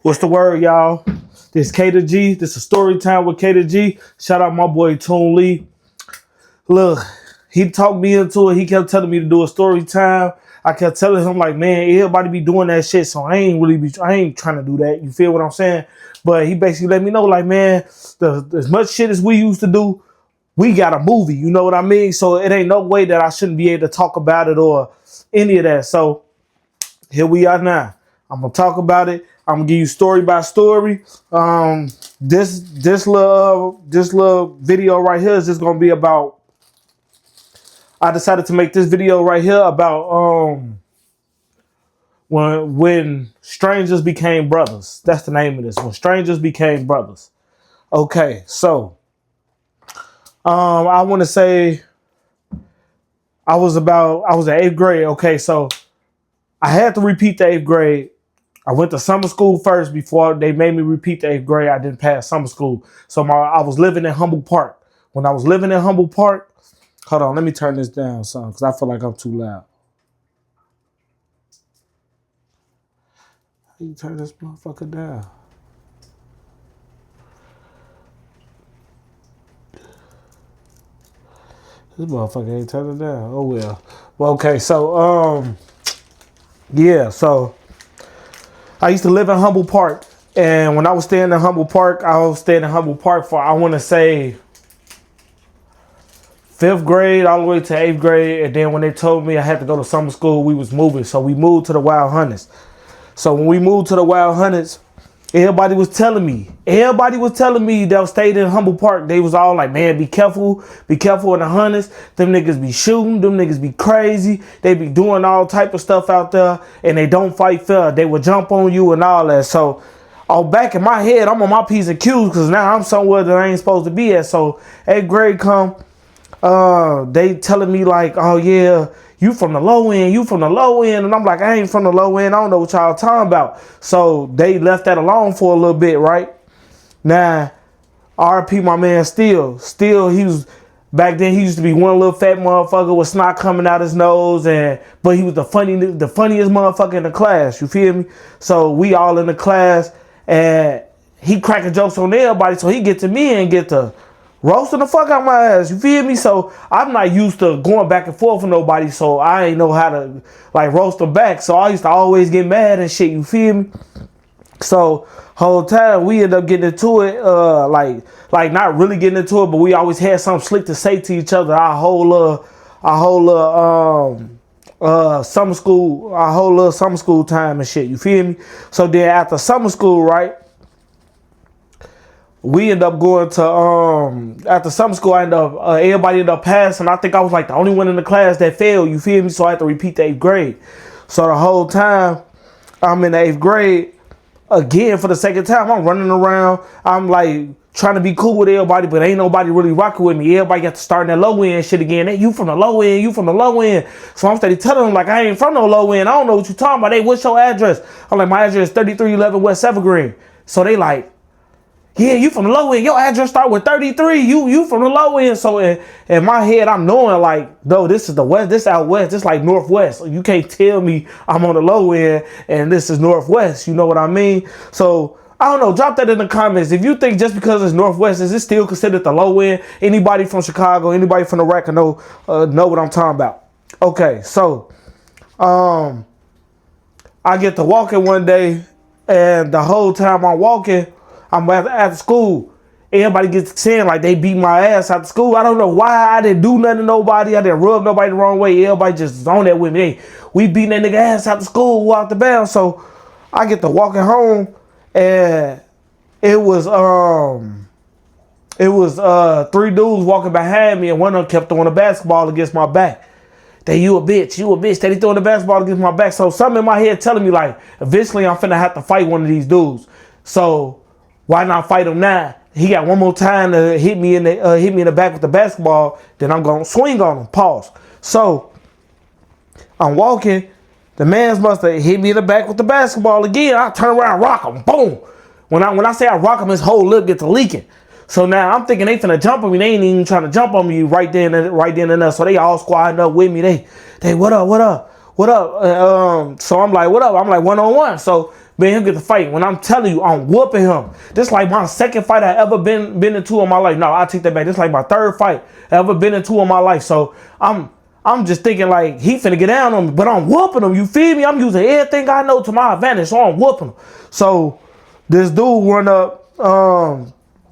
What's the word, y'all? This K to G. This is story time with K to G. Shout out my boy Toon Lee. Look, he talked me into it. He kept telling me to do a story time. I kept telling him like, man, everybody be doing that shit, so I ain't trying to do that. You feel what I'm saying? But he basically let me know like, man, as much shit as we used to do, we got a movie. You know what I mean? So it ain't no way that I shouldn't be able to talk about it or any of that. So here we are now. I'm gonna talk about it. I'm gonna give you story by story. This little video right here is just gonna be about. I decided to make this video right here about when strangers became brothers. That's the name of this. When strangers became brothers. Okay, so I want to say I was in 8th grade. Okay, so I had to repeat the 8th grade. I went to summer school first before they made me repeat the 8th grade. I didn't pass summer school. So I was living in Humboldt Park. When I was living in Humboldt Park, hold on, let me turn this down some because I feel like I'm too loud. How you turn this motherfucker down? This motherfucker ain't turning down. Oh well. Well, okay, so yeah, so I used to live in Humboldt Park, and when I was staying in Humboldt Park, I was staying in Humboldt Park for, I want to say, 5th grade all the way to 8th grade. And then when they told me I had to go to summer school, we was moving. So we moved to the Wild Hunters. So when we moved to the Wild Hunters, everybody was telling me that stayed in Humboldt Park. They was all like, man, be careful in the Hunters. Them niggas be shooting, them niggas be crazy. They be doing all type of stuff out there, and they don't fight fair. They will jump on you and all that. So, back in my head, I'm on my P's and Q's because now I'm somewhere that I ain't supposed to be at. So 8th grade come, they telling me like, oh yeah, you from the low end, and I'm like, I ain't from the low end, I don't know what y'all talking about. So they left that alone for a little bit, right? Now, RP my man Still, he was, back then he used to be one little fat motherfucker with snot coming out his nose, but he was the funniest motherfucker in the class, you feel me? So we all in the class, and he cracking jokes on everybody, so he get to me and get to roasting the fuck out my ass, you feel me? So I'm not used to going back and forth with nobody, so I ain't know how to like roast them back. So I used to always get mad and shit, you feel me? So whole time we ended up getting into it, like not really getting into it, but we always had something slick to say to each other. Our whole summer school time and shit, you feel me? So then after summer school, right? We end up going to, after summer school, everybody ended up passing. I think I was like the only one in the class that failed, you feel me? So I had to repeat the 8th grade. So the whole time I'm in the 8th grade, again, for the second time, I'm running around. I'm like trying to be cool with everybody, but ain't nobody really rocking with me. Everybody got to start in that low end shit again. Hey, you from the low end. So I'm steady telling them like, I ain't from no low end. I don't know what you talking about. Hey, what's your address? I'm like, my address is 3311 West Evergreen. So they like, yeah, you from the low end. Your address start with 33. You from the low end. So in my head, I'm knowing like, no, this is the west. This out west. This like northwest. You can't tell me I'm on the low end and this is northwest. You know what I mean? So I don't know. Drop that in the comments. If you think just because it's northwest, is it still considered the low end? Anybody from Chicago, anybody from the rack know what I'm talking about. Okay, so I get to walking one day, and the whole time I'm walking, I'm at school. Everybody gets saying like they beat my ass out of school. I don't know why. I didn't do nothing to nobody. I didn't rub nobody the wrong way. Everybody just on that with me. Hey, we beating that nigga ass out of school, walk the bounds. So I get to walking home, and it was 3 dudes walking behind me, and one of them kept throwing a basketball against my back. That you a bitch. Steady throwing the basketball against my back. So something in my head telling me like, eventually I'm finna have to fight one of these dudes. So why not fight him now? He got one more time to hit me in the back with the basketball. Then I'm gonna swing on him. Pause. So I'm walking. The man's must have hit me in the back with the basketball again. I turn around, rock him. Boom. When I say I rock him, his whole lip gets leaking. So now I'm thinking they finna jump on me. They ain't even trying to jump on me right then and there. So they all squadding up with me. They what up? So I'm like, what up? I'm like 1-on-1. So me and him get the fight. When I'm telling you, I'm whooping him. This like my second fight I ever been into in my life. No, I take that back. This like my third fight I ever been into in my life. So I'm just thinking like he finna get down on me, but I'm whooping him. You feel me? I'm using everything I know to my advantage, so I'm whooping him. So this dude run up.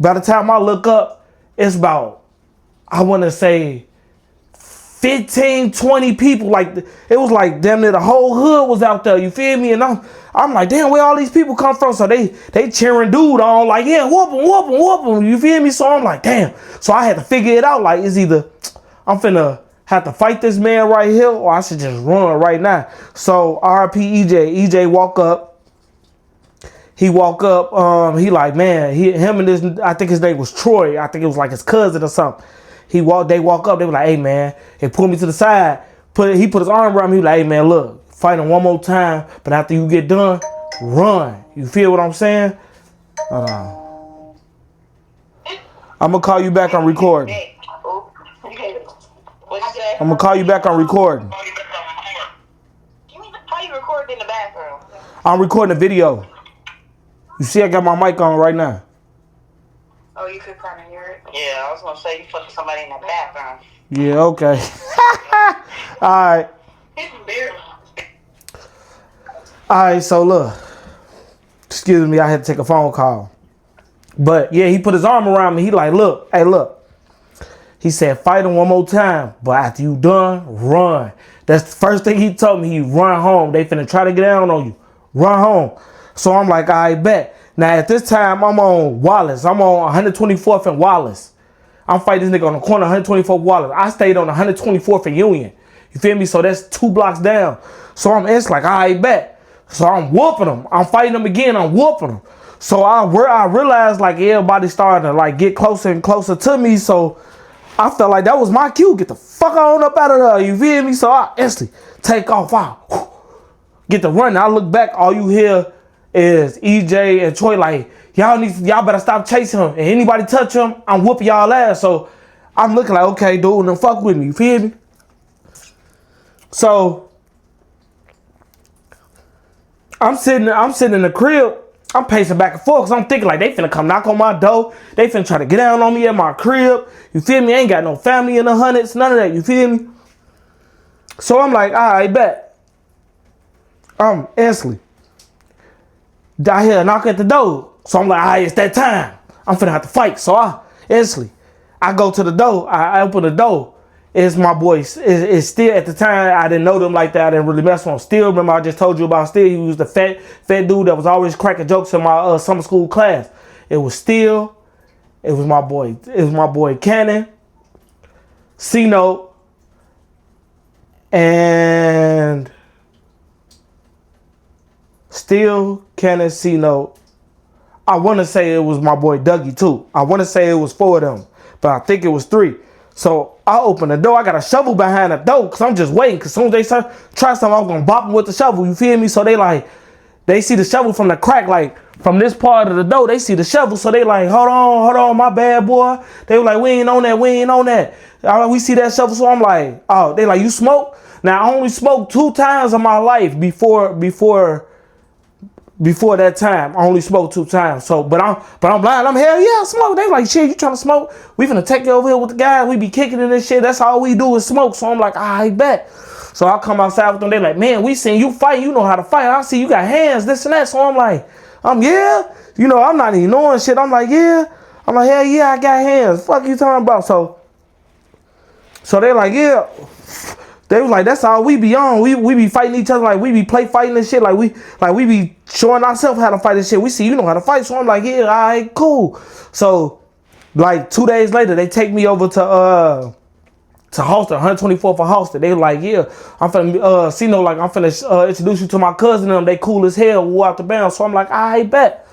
By the time I look up, it's about, I want to say 15, 20 people. Like it was like damn near the whole hood was out there. You feel me? And I'm like, damn, where all these people come from? So they cheering dude on, like, yeah, whoop him, whoop him, whoop him. You feel me? So I'm like, damn. So I had to figure it out. Like, it's either I'm finna have to fight this man right here, or I should just run right now. So RP EJ. EJ walk up. He walk up. He like, man, him and this, I think his name was Troy. I think it was like his cousin or something. They walk up. They were like, hey man. He pulled me to the side. He put his arm around me. He was like, hey man, look, fight him one more time. But after you get done, run. You feel what I'm saying? Hold on. I'm gonna call you back on recording. I'm gonna call you back on recording. How you recording in the bathroom? I'm recording a video. You see I got my mic on right now. Oh, you could kind of hear it? Yeah, I was gonna say you fucking somebody in the bathroom. Yeah, okay. Alright. Alright, so look. Excuse me, I had to take a phone call. But yeah, he put his arm around me. He like, look, hey, look. He said, fight him one more time, but after you done, run. That's the first thing he told me. He run home. They finna try to get down on you. Run home. So I'm like, I bet. Now at this time, I'm on Wallace. I'm on 124th and Wallace. I'm fighting this nigga on the corner, 124th Wallace. I stayed on 124th and Union. You feel me? So that's 2 blocks down. So it's like, I bet. So I'm whooping him. I'm fighting him again. I'm whooping him. So I realized like everybody started to like get closer and closer to me. So I felt like that was my cue. Get the fuck on up out of there. You feel me? So I instantly take off. Get the run. I look back. All you hear is EJ and Troy like, y'all better stop chasing him. And anybody touch him, I'm whooping y'all ass. So I'm looking like, okay, dude, then fuck with me. You feel me? So I'm sitting in the crib. I'm pacing back and forth because I'm thinking like they finna come knock on my door. They finna try to get down on me at my crib. You feel me? I ain't got no family in the hundreds, none of that. You feel me? So I'm like, all right, bet. Instantly. I hear a knock at the door. So I'm like, all right, it's that time. I'm finna have to fight. So I go to the door. I open the door. It's my boy. It's Still, at the time, I didn't know them like that. I didn't really mess with him. Still, remember I just told you about Still. He was the fat dude that was always cracking jokes in my summer school class. It was Still. It was my boy. It was my boy Cannon, C-Note, and Still, Cannon, C-Note. I want to say it was my boy Dougie too. I want to say it was 4 of them, but I think it was 3. So I open the door. I got a shovel behind the door because I'm just waiting. Because as soon as they try something, I'm going to bop them with the shovel. You feel me? So they see the shovel from the crack, like from this part of the door. They see the shovel. So they like, hold on, my bad, boy. They were like, we ain't on that. We see that shovel. So I'm like, oh, they like, you smoke? Now I only smoked 2 times in my life before that time. I only smoked 2 times. So, but I'm blind. I'm hell yeah, I smoke. They like, shit, you trying to smoke? We finna take you over here with the guys. We be kicking in this shit. That's all we do is smoke. So I'm like, I bet. So I come outside with them. They like, man, we seen you fight. You know how to fight. I see you got hands, this and that. So I'm like, yeah. You know, I'm not even knowing shit. I'm like, yeah. I'm like, hell yeah, I got hands. Fuck you talking about? So they like, yeah. They was like, that's all we be on. We be fighting each other, like we be fighting and shit. Like we be showing ourselves how to fight and shit. We see you know how to fight. So I'm like, yeah, all right, cool. So like 2 days later, they take me over to Halsted, 124th for Halsted. They were like, yeah, I'm finna I'm finna introduce you to my cousin and them. They cool as hell, woo out the bounds. So I'm like, I bet.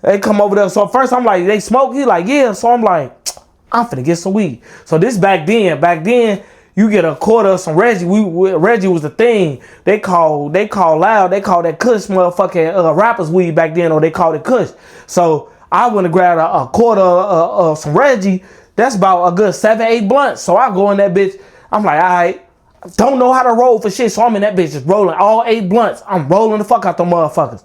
They come over there. So first I'm like, they smoke? He like, yeah. So I'm like, I'm finna get some weed. So this back then, you get a quarter of some Reggie. Reggie was the thing. They call loud. They call that Kush motherfucking rappers weed back then, or they called it Kush. So I went and grabbed a quarter of some Reggie. That's about a good 7-8 blunts. So I go in that bitch. I'm like, all right, don't know how to roll for shit. So I'm in that bitch just rolling all 8 blunts. I'm rolling the fuck out them motherfuckers.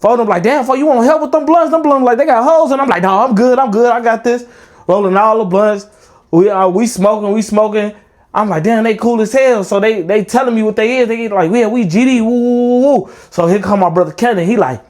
Phone them like, damn, you want help with them blunts? Them blunts, like, they got holes. And I'm like, no, I'm good. I got this. Rolling all the blunts. We smoking. I'm like, damn, they cool as hell. So they telling me what they is. They like, yeah, we GD, woo, woo, woo. So here come my brother Kenny. He like,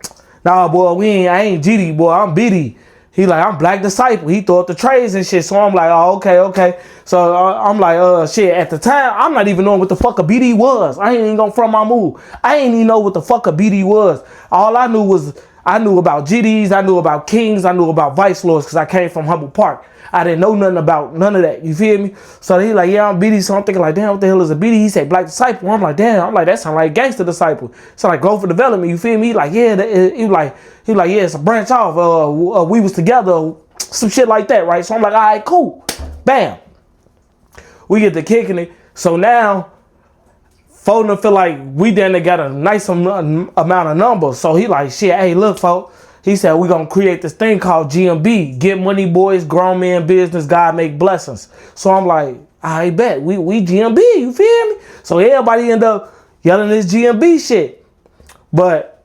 nah, boy, I ain't GD, boy, I'm BD. He like, I'm Black Disciple. He thought the trades and shit. So I'm like, oh, okay. So I'm like, shit, at the time, I'm not even knowing what the fuck a BD was. I ain't even gonna front my move. I ain't even know what the fuck a BD was. All I knew was, I knew about GDs, I knew about Kings, I knew about Vice Lords because I came from Humboldt Park. I didn't know nothing about none of that. You feel me? So he like, yeah, I'm BD. So I'm thinking like, damn, what the hell is a BD? He said Black Disciple. I'm like, damn. I'm like, that sound like Gangster Disciple. Sound like Growth for Development. You feel me? He like, yeah. He like, yeah, it's a branch off. We was together, some shit like that, right? So I'm like, all right, cool. Bam. We get to kicking it. So now, Foden feel like we then got a nice amount of numbers. So he like, shit, hey, look, folks. He said, we're going to create this thing called GMB. Get money, boys, grown man business, God make blessings. So I'm like, I bet. We GMB, you feel me? So everybody end up yelling this GMB shit. But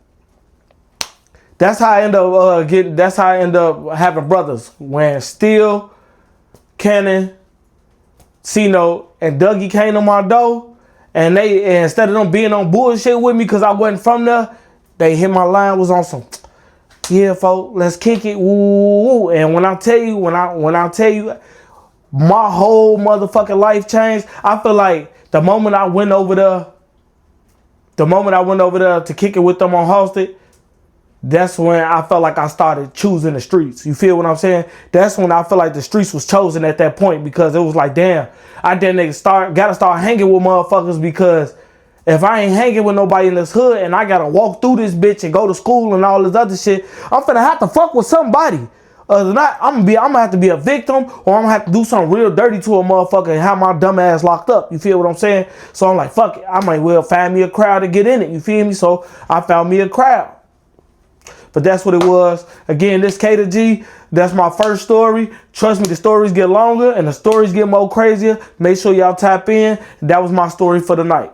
that's how I end up having brothers. When Steel, Cannon, C-Note, and Dougie came to my door, and instead of them being on bullshit with me because I wasn't from there, they hit my line, was on some, yeah, folks, let's kick it. Woo. And when I tell you, my whole motherfucking life changed. I feel like the moment I went over there to kick it with them on Halsted, that's when I felt like I started choosing the streets. You feel what I'm saying? That's when I feel like the streets was chosen at that point, because it was like, damn, I gotta start hanging with motherfuckers, because if I ain't hanging with nobody in this hood and I gotta walk through this bitch and go to school and all this other shit, I'm finna have to fuck with somebody. Other than that, I'm gonna have to be a victim, or I'm gonna have to do something real dirty to a motherfucker and have my dumb ass locked up. You feel what I'm saying? So I'm like, fuck it. I might well find me a crowd to get in it. You feel me? So I found me a crowd. But that's what it was. Again, this K to G, that's my first story. Trust me, the stories get longer and the stories get more crazier. Make sure y'all tap in. That was my story for the night.